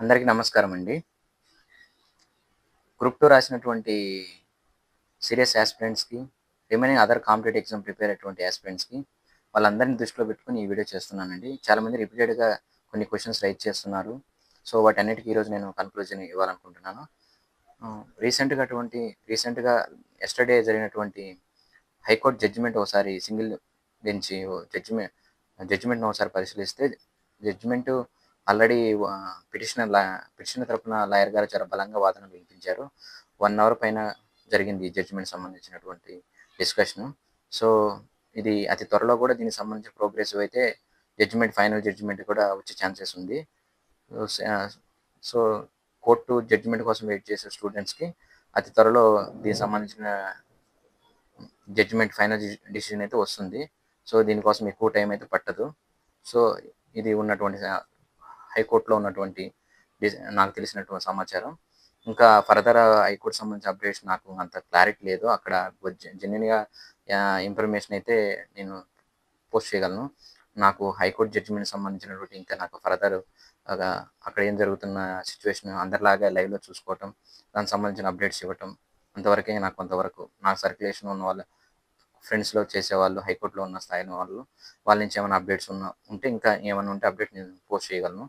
అందరికీ నమస్కారం అండి. గ్రూప్ 2 రాసినటువంటి సీరియస్ యాస్పిరెంట్స్‌కి, remaining other competitive exam prepare అయ్యేటువంటి యాస్పిరెంట్స్‌కి వాళ్ళందరిని దృష్టిలో పెట్టుకొని ఈ వీడియో చేస్తున్నానండి. చాలామంది రిపీటెడ్‌గా కొన్ని క్వెషన్స్ రైజ్ చేస్తున్నారు. సో, వాటన్నిటికి ఈరోజు నేను కన్క్లూజన్ ఇవ్వాలనుకుంటున్నాను. రీసెంట్‌గా యెస్టర్‌డే జరిగినటువంటి హైకోర్ట్ జడ్జిమెంట్ ఒకసారి సింగిల్ బెంచ్ జడ్జిమెంట్‌ని ఒకసారి పరిశీలిస్తే జడ్జిమెంటు ఆల్రెడీ పిటిషనర్ తరపున లాయర్ గారు చాలా బలంగా వాదనలు వినిపించారు. 1 అవర్ పైన జరిగింది ఈ జడ్జిమెంట్ సంబంధించినటువంటి డిస్కషను. సో, ఇది అతి త్వరలో కూడా దీనికి సంబంధించి ప్రోగ్రెసివ్ అయితే ఫైనల్ జడ్జిమెంట్ కూడా వచ్చే ఛాన్సెస్ ఉంది. స సో, కోర్టు జడ్జిమెంట్ కోసం వెయిట్ చేసే స్టూడెంట్స్‌కి అతి త్వరలో దీనికి సంబంధించిన ఫైనల్ డిసిషన్ అయితే వస్తుంది. సో, దీనికోసం ఎక్కువ టైం అయితే పట్టదు. సో, ఇది ఉన్నటువంటి హైకోర్ట్‌లో ఉన్నటువంటి నాకు తెలిసినటువంటి సమాచారం. ఇంకా ఫర్దర్ హైకోర్ట్ సంబంధించిన అప్డేట్స్ నాకు అంత క్లారిటీ లేదు. అక్కడ జెన్యూన్‌గా ఇన్ఫర్మేషన్ అయితే నేను పోస్ట్ చేయగలను. నాకు హైకోర్ట్ జడ్జిమెంట్ సంబంధించినటువంటి ఇంకా నాకు ఫర్దర్ అక్కడ ఏం జరుగుతున్న సిట్యుయేషన్ అందరిలాగా లైవ్‌లో చూసుకోవటం, దానికి సంబంధించిన అప్డేట్స్ ఇవ్వటం అంతవరకే నాకు కొంతవరకు నా సర్క్యులేషన్ ఉన్న వాళ్ళ ఫ్రెండ్స్‌లో చేసేవాళ్ళు, హైకోర్ట్‌లో ఉన్న స్థాయిలో వాళ్ళ నుంచి ఏమైనా అప్డేట్స్ ఉంటే ఇంకా ఏమైనా ఉంటే అప్డేట్ నేను పోస్ట్ చేయగలను.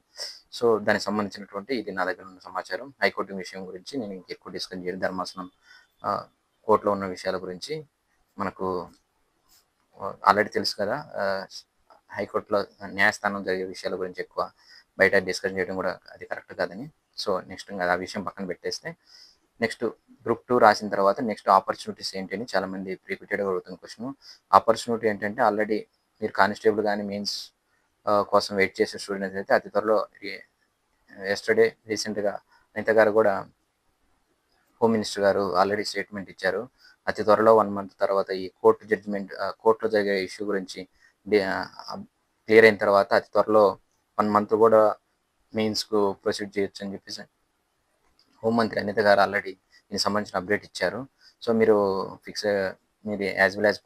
సో, దానికి సంబంధించినటువంటి ఇది నా దగ్గర ఉన్న సమాచారం. హైకోర్టు విషయం గురించి నేను ఇంకెక్కువ డిస్కస్ చేయను. ధర్మాసనం కోర్ట్‌లో ఉన్న విషయాల గురించి మనకు ఆల్రెడీ తెలుసు కదా! హైకోర్ట్‌లో న్యాయస్థానం జరిగే విషయాల గురించి ఎక్కువ బయట డిస్కస్ చేయడం కూడా అది కరెక్ట్ కాదని. సో, నెక్స్ట్ ఇంగ ఆ విషయం పక్కన పెట్టేస్తే నెక్స్ట్ గ్రూప్ 2 రాసిన తర్వాత నెక్స్ట్ ఆపర్చునిటీస్ ఏంటి అని చాలామంది రిపీటెడ్‌గా అడుగుతున్న క్వెషను. ఆపర్చునిటీ ఏంటంటే ఆల్రెడీ మీరు కానిస్టేబుల్ గాని, మెయిన్స్ కోసం వెయిట్ చేసే స్టూడెంట్స్ అయితే అతి త్వరలో రీసెంట్‌గా అనిత గారు కూడా హోమ్ మినిస్టర్ గారు ఆల్రెడీ స్టేట్మెంట్ ఇచ్చారు. అతి త్వరలో 1 మంత్ తర్వాత ఈ కోర్ట్‌లో జరిగే ఇష్యూ గురించి క్లియర్ అయిన తర్వాత అతి త్వరలో 1 మంత్ కూడా మెయిన్స్‌కు ప్రొసీడ్ చేయొచ్చని చెప్పేసి హోంమంత్రి అనిత గారు ఆల్రెడీ దీనికి సంబంధించిన అప్డేట్ ఇచ్చారు. సో, మీరు యాస్ వెల్ యాస్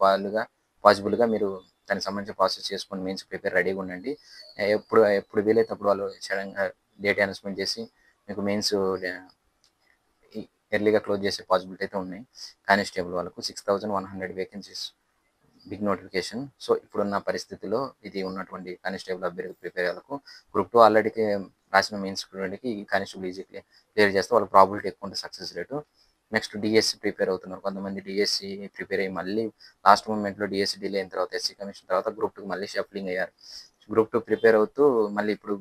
పాసిబుల్‌గా మీరు దానికి సంబంధించిన ప్రాసెస్ చేసుకొని మెయిన్స్ ప్రిపేర్ రెడీగా ఉండండి. ఎప్పుడు ఎప్పుడు వీలైతే అప్పుడు వాళ్ళు సడెన్‌గా డేట్ అనౌన్స్‌మెంట్ చేసి మీకు మెయిన్స్ ఎర్లీగా క్లోజ్ చేసే పాసిబిలిటీ అయితే ఉన్నాయి. కానిస్టేబుల్ వాళ్ళకు 6100 వేకెన్సీస్ బిగ్ నోటిఫికేషన్. సో, ఇప్పుడున్న పరిస్థితిలో ఇది ఉన్నటువంటి కానిస్టేబుల్ అభ్యర్థులు ప్రిపేర్ అయ్యేందుకు గ్రూప్ 2 ఆల్రెడీకి రాసిన మెయిన్స్ స్టూడెంట్‌కి కానిస్టేబుల్ ఈజీగా క్లియర్ చేస్తే వాళ్ళ ప్రాబిలిటీ ఎక్కువ ఉంటుంది success rate. Next DSC prepare అవుతున్నారు. కొంతమంది డీఎస్సీ ప్రిపేర్ అయ్యి మళ్ళీ లాస్ట్ మూమెంట్‌లో డీఎస్సీ డిలే అయిన తర్వాత ఎస్సీ కమిషన్ తర్వాత గ్రూప్ 2కి మళ్ళీ షఫ్లింగ్ అయ్యారు. గ్రూప్ 2 ప్రిపేర్ అవుతూ మళ్ళీ ఇప్పుడు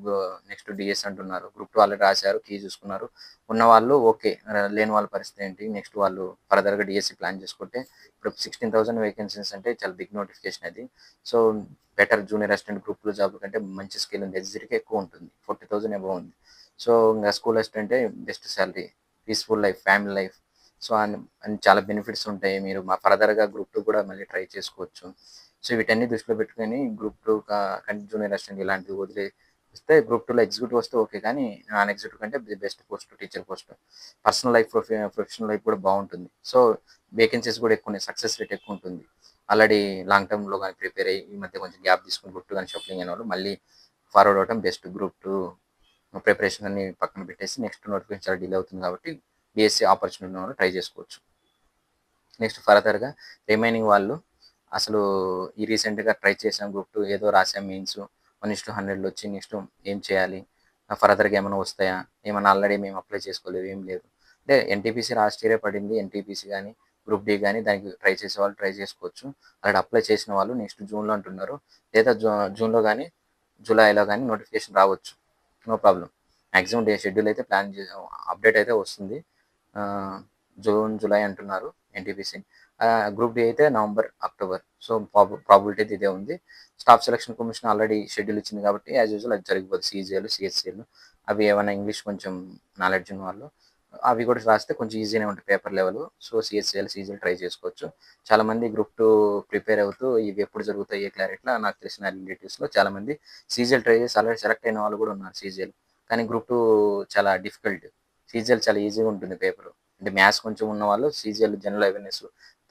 నెక్స్ట్ డీఎస్సీ అంటున్నారు. గ్రూప్ 2 ఆల్రెడీ రాసారు, కీ చూసుకున్నారు. ఉన్నవాళ్ళు ఓకే. లేని వాళ్ళ పరిస్థితి ఏంటి? నెక్స్ట్ వాళ్ళు ఫర్దర్‌గా డీఎస్సీ ప్లాన్ చేసుకుంటే ఇప్పుడు 16,000 వేకెన్సీస్ అంటే చాలా బిగ్ నోటిఫికేషన్ అది. So, better junior assistant group 2 job కంటే మంచి స్కేల్ ఉంది. ఎస్జిటికే ఎక్కువ ఉంటుంది. 40,000 అబోవ్ ఉంది. సో, ఇంగ స్కూల్ అసిస్టెంటే best salary, peaceful life, family life. So, అని చాలా బెనిఫిట్స్ ఉంటాయి. మీరు ఫర్దర్‌గా గ్రూప్ 2 కూడా మళ్ళీ ట్రై చేసుకోవచ్చు. సో, వీటన్ని దృష్టిలో పెట్టుకొని గ్రూప్ 2 జూనియర్ అసిస్టెంట్ ఇలాంటివి వదిలేస్తే గ్రూప్ 2లో ఎగ్జిక్యూటివ్ వస్తే ఓకే. కానీ నాన్ ఎగ్జిక్యూటివ్ కంటే best post teacher post. Personal life, professional life కూడా బావుంటుంది. సో, వేకెన్సీస్ కూడా ఎక్కువున్నాయి. సక్సెస్ రేట్ ఎక్కువుంటుంది. ఆల్రెడీ లాంగ్ టర్మ్‌లో గాని ప్రిపేర్ అయ్యి ఈ మధ్య కొంచెం గ్యాప్ తీసుకొని గ్రూప్ 2 గాని షఫ్లింగ్ అయిన వాళ్ళు మళ్ళీ ఫార్వర్డ్ అవ్వడం బెస్ట్. గ్రూప్ 2 ప్రిపరేషన్ అన్ని పక్కన పెట్టేసి నెక్స్ట్ నోటిఫికేషన్ చాలా డిలే అవుతుంది కాబట్టి డీఎస్సీ ఆపర్చునిటీ ఉన్న వాళ్ళు ట్రై చేసుకోవచ్చు. నెక్స్ట్ ఫర్దర్‌గా రిమైనింగ్ వాళ్ళు అసలు ఈ రీసెంట్‌గా ట్రై చేసాం గ్రూప్ 2 ఏదో రాసాం మెయిన్స్ 1:100లో వచ్చి నెక్స్ట్ ఏం చేయాలి? ఫర్దర్‌గా ఏమైనా వస్తాయా? ఏమన్నా ఆల్రెడీ మేము అప్లై చేసుకోలేదు, ఏం లేదు. అంటే ఎన్‌టీపీసీ లాస్ట్ ఇయరే పడింది. ఎన్‌టీపీసీ గాని, గ్రూప్ డి గాని దానికి ట్రై చేసేవాళ్ళు ట్రై చేసుకోవచ్చు. ఆల్రెడీ అప్లై చేసిన వాళ్ళు నెక్స్ట్ జూన్‌లో అంటున్నారు. లేదా జూన్‌లో గాని, జూలైలో గాని నోటిఫికేషన్ రావచ్చు. No problem. మాక్సిమం షెడ్యూల్ అయితే అప్డేట్ అయితే వస్తుంది. జూన్, జూలై అంటున్నారు ఎన్‌టీపీసీ. గ్రూప్ డి అయితే నవంబర్, అక్టోబర్. సో, ప్రాబబిలిటీ అయితే ఇదే ఉంది. Staff selection commission already schedule ఇచ్చింది కాబట్టి యాజ్ యూజువల్ అది జరిగిపోద్ది. సీజీఎల్, సీహెచ్‌ఎల్ అవి ఏమైనా ఇంగ్లీష్ కొంచెం నాలెడ్జ్ ఉన్న వాళ్ళు అవి కూడా రాస్తే కొంచెం ఈజీగానే ఉంటాయి paper level. So, CHL, CGL try చేసుకోవచ్చు. చాలామంది గ్రూప్ 2 ప్రిపేర్ అవుతూ ఇవి ఎప్పుడు జరుగుతాయి ఏ క్లారిటీలో నాకు తెలిసిన రిలేటివ్స్‌లో చాలామంది సీజీఎల్ ట్రై చేసి ఆల్రెడీ సెలెక్ట్ అయిన వాళ్ళు కూడా ఉన్నారు సీజీఎల్. కానీ గ్రూప్ 2 చాలా డిఫికల్ట్. సీజీఎల్ చాలా ఈజీగా ఉంటుంది పేపరు. అంటే మ్యాథ్స్ కొంచెం ఉన్న వాళ్ళు సీజీఎల్ జనరల్ అవేర్నెస్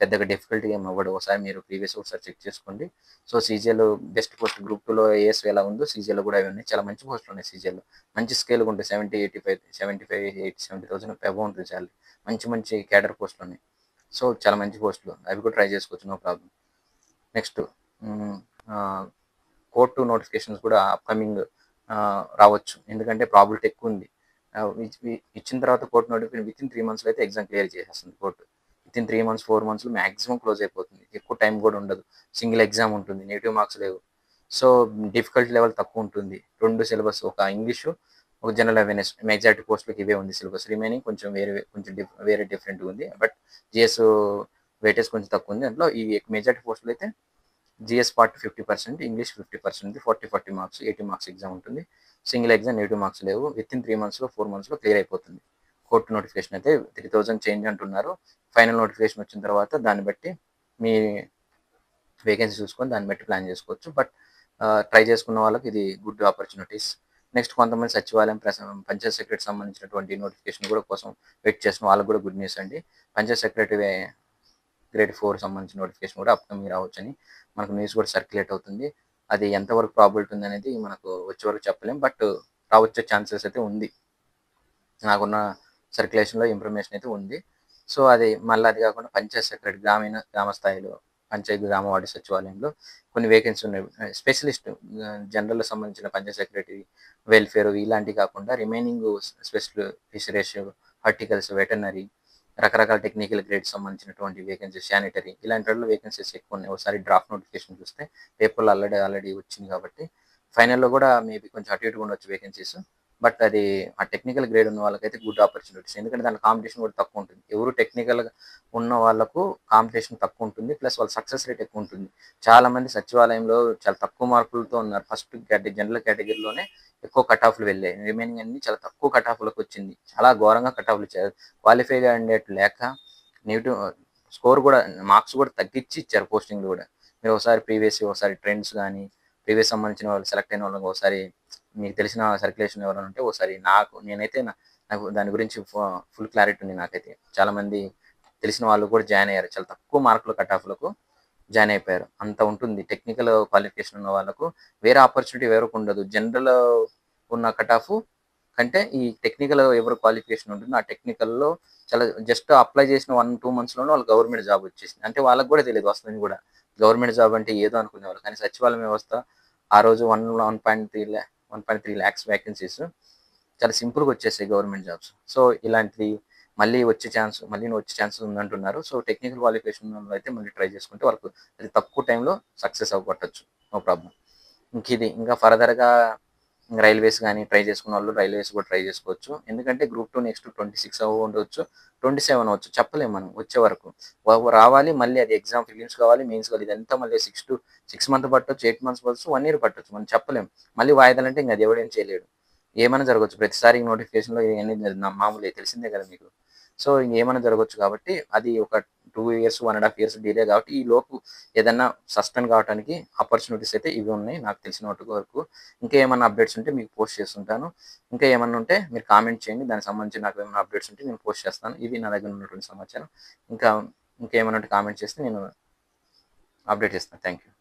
పెద్దగా డిఫికల్ట్గా ఏమి అవ్వడు. ఒకసారి మీరు ఒకసారి చెక్ చేసుకోండి. So CGL best post group 2లో ఏఎస్వి ఎలా ఉందో సీజీఎల్ కూడా అవి ఉన్నాయి. చాలా మంచి పోస్టులు ఉన్నాయి సీజీఎల్లో. మంచి స్కేల్గా ఉంటాయి. 70,000 అబవ్ ఉంటుంది చాలు. మంచి మంచి క్యాడర్ పోస్టులు ఉన్నాయి. సో చాలా మంచి పోస్టులు, అవి కూడా ట్రై చేసుకోవచ్చు, no problem. Next court notifications కూడా అప్కమింగ్ రావచ్చు. ఎందుకంటే ప్రాబిలిటీ ఎక్కువ ఉంది. ఇచ్చిన తర్వాత కోర్టు నోటిఫికేషన్ విత్ ఇన్ 3 monthsలో అయితే ఎగ్జామ్ క్లియర్ చేసేస్తుంది కోర్టు. విత్ ఇన్ 3 months 4 monthsలో మ్యాక్సిమం క్లోజ్ అయిపోతుంది. ఎక్కువ టైం కూడా ఉండదు. సింగిల్ ఎగ్జామ్ ఉంటుంది. నెగిటివ్ మార్క్స్ లేవు. సో డిఫికల్టీ లెవెల్ తక్కువ ఉంటుంది. 2 సిలబస్, ఒక ఇంగ్లీషు, ఒక జనరల్ అవేర్నెస్. మెజారిటీ పోస్టులకి ఇవే ఉంది సిలబస్. రిమైనింగ్ కొంచెం వేరే డిఫరెంట్గా ఉంది. బట్ జిఎస్ వెయిటేజ్ కొంచెం తక్కువ ఉంది. దాంట్లో ఈ మెజారిటీ పోస్టులు అయితే GS part 50%, English 50%, 40 marks, 80 marks exam ఉంటుంది. సింగిల్ ఎగ్జామ్ నెగిటివ్ మార్క్స్ లేవు. విత్ ఇన్ 3 monthsలో 4 monthsలో క్లియర్ అయిపోతుంది. కోర్టు నోటిఫికేషన్ అయితే 3,000 చేంజ్ అంటున్నారు. ఫైనల్ నోటిఫికేషన్ వచ్చిన తర్వాత దాన్ని బట్టి మీ వేకెన్సీ చూసుకొని దాన్ని బట్టి ప్లాన్ చేసుకోవచ్చు. బట్ ట్రై చేసుకున్న వాళ్ళకి ఇది గుడ్ ఆపర్చునిటీస్. నెక్స్ట్ కొంతమంది సచివాలయం, పంచాయత్ సెక్రటరీ సంబంధించినటువంటి నోటిఫికేషన్ కూడా కోసం వెయిట్ చేసిన వాళ్ళకి కూడా గుడ్ న్యూస్ అండి. పంచాయత్ సెక్రటరీ గ్రేడ్ 4 సంబంధించిన నోటిఫికేషన్ కూడా అప్కమింగ్ రావచ్చని మనకు న్యూస్ కూడా సర్క్యులేట్ అవుతుంది. అది ఎంతవరకు ప్రాబిలిటీ ఉంది అనేది మనకు వచ్చే వరకు చెప్పలేం. బట్ రావచ్చే ఛాన్సెస్ అయితే ఉంది. నాకున్న సర్క్యులేషన్లో ఇన్ఫర్మేషన్ అయితే ఉంది. సో అది మళ్ళీ అది కాకుండా పంచాయత్ సెక్రటరీ గ్రామ స్థాయిలో పంచాయతీ గ్రామ వార్డు సచివాలయంలో కొన్ని వేకెన్సీ ఉన్నాయి. స్పెషలిస్ట్ జనరల్ సంబంధించిన పంచాయత్ సెక్రటరీ, వెల్ఫేర్ ఇలాంటివి కాకుండా రిమైనింగ్ స్పెషల్ ఫిషరీస్, హార్టికల్స్, వెటర్నరీ, రకరకాల టెక్నికల్ గ్రేడ్స్ సంబంధించినటువంటి వేకెన్సీస్, శానిటరీ ఇలాంటి వాటిలో వేకెన్సీస్ ఎక్కువ ఉన్నాయి. ఒకసారి డ్రాఫ్ట్ నోటిఫికేషన్ చూస్తే పేపర్లో ఆల్రెడీ వచ్చింది కాబట్టి ఫైనల్లో కూడా మేబీ కొంచెం అటు ఇటుగా ఉండొచ్చు వేకెన్సీస్. బట్ అది ఆ టెక్నికల్ గ్రేడ్ ఉన్న వాళ్ళకైతే గుడ్ ఆపర్చునిటీస్. ఎందుకంటే దాని కాంపిటీషన్ కూడా తక్కువ ఉంటుంది. ఎవరు టెక్నికల్గా ఉన్న వాళ్ళకు కాంపిటీషన్ తక్కువ ఉంటుంది. ప్లస్ వాళ్ళ సక్సెస్ రేట్ ఎక్కువ ఉంటుంది. చాలామంది సచివాలయంలో చాలా తక్కువ మార్కులతో ఉన్నారు. ఫస్ట్ జనరల్ కేటగిరీలోనే ఎక్కువ కట్ ఆఫ్లు వెళ్ళాయి. రిమైనింగ్ అన్ని చాలా తక్కువ కట్ ఆఫ్లకు వచ్చింది. చాలా ఘోరంగా కట్ ఆఫ్లు ఇచ్చారు. క్వాలిఫై క్యాండిడేట్ లేక నెగిటివ్ స్కోర్ కూడా, మార్క్స్ కూడా తగ్గించి ఇచ్చారు పోస్టింగ్లు కూడా. మీరు ఒకసారి ఒకసారి ట్రెండ్స్ కానీ ప్రీవియస్ సంబంధించిన వాళ్ళు సెలెక్ట్ అయిన వాళ్ళకి ఒకసారి మీకు తెలిసిన సర్క్యులేషన్ ఎవరైనా ఉంటే ఒకసారి నేనైతే నాకు దాని గురించి ఫుల్ క్లారిటీ ఉంది. నాకైతే చాలామంది తెలిసిన వాళ్ళు కూడా జాయిన్ అయ్యారు. చాలా తక్కువ మార్కులు కట్ ఆఫ్లకు జాయిన్ అయిపోయారు. అంత ఉంటుంది. టెక్నికల్ క్వాలిఫికేషన్ ఉన్న వాళ్ళకు వేరే ఆపర్చునిటీ ఎవరికి ఉండదు. జనరల్ ఉన్న కట్ ఆఫ్ కంటే ఈ టెక్నికల్ ఎవరు క్వాలిఫికేషన్ ఉంటుందో ఆ టెక్నికల్లో చాలా జస్ట్ అప్లై చేసిన 1-2 monthsలోనే వాళ్ళు గవర్నమెంట్ జాబ్ వచ్చేసింది. అంటే వాళ్ళకి కూడా తెలియదు వస్తుందని కూడా. గవర్నమెంట్ జాబ్ అంటే ఏదో అనుకునేవాళ్ళు. కానీ సచివాలయం వ్యవస్థ ఆ రోజు 1.3 lakhs వేకెన్సీస్ చాలా సింపుల్గా వచ్చేసాయి గవర్నమెంట్ జాబ్స్. సో ఇలాంటివి మళ్ళీ వచ్చే ఛాన్స్ ఉందంటున్నారు. సో టెక్నికల్ క్వాలిఫికేషన్ అయితే మళ్ళీ ట్రై చేసుకుంటే వాళ్ళకు అది తక్కువ టైంలో సక్సెస్ అవ్వకొట్టచ్చు, నో ప్రాబ్లం. ఇంకా ఫర్దర్గా రైల్వేస్ కానీ ట్రై చేసుకున్న వాళ్ళు రైల్వేస్ కూడా ట్రై చేసుకోవచ్చు. ఎందుకంటే గ్రూప్ 2 నెక్స్ట్ 26 ఉండవచ్చు, 27 అవ్వచ్చు, చెప్పలేము మనం వచ్చే వరకు. రావాలి, మళ్ళీ అది ఎగ్జామ్ ఫిలిమ్స్ కావాలి, మెయిన్స్ కావాలి. ఇదంతా మళ్ళీ 6 months పట్టొచ్చు, 8 months పట్టొచ్చు, 1 year పట్టొచ్చు. మనం చెప్పలేము. మళ్ళీ వాయిదాలంటే ఇంకా అది ఎవడేం చేయలేడు. ఏమైనా జరగచ్చు. ప్రతిసారి నోటిఫికేషన్లో ఇవన్నీ మామూలే, తెలిసిందే కదా మీకు. సో ఇంకేమైనా జరగచ్చు కాబట్టి అది ఒక 2 years 1.5 years డిలే కాబట్టి ఈ లోపు ఏదన్నా సస్టైన్ కావడానికి ఆపర్చునిటీస్ అయితే ఇవి ఉన్నాయి నాకు తెలిసిన వరకు. ఇంకా ఏమైనా అప్డేట్స్ ఉంటే మీకు పోస్ట్ చేస్తుంటాను. ఇంకా ఏమన్నా ఉంటే మీరు కామెంట్ చేయండి. దానికి సంబంధించి నాకు ఏమైనా అప్డేట్స్ ఉంటే నేను పోస్ట్ చేస్తాను. ఇవి నా దగ్గర ఉన్నటువంటి సమాచారం. ఇంకా ఏమైనా ఉంటే కామెంట్ చేస్తే నేను అప్డేట్ చేస్తాను. Thank you.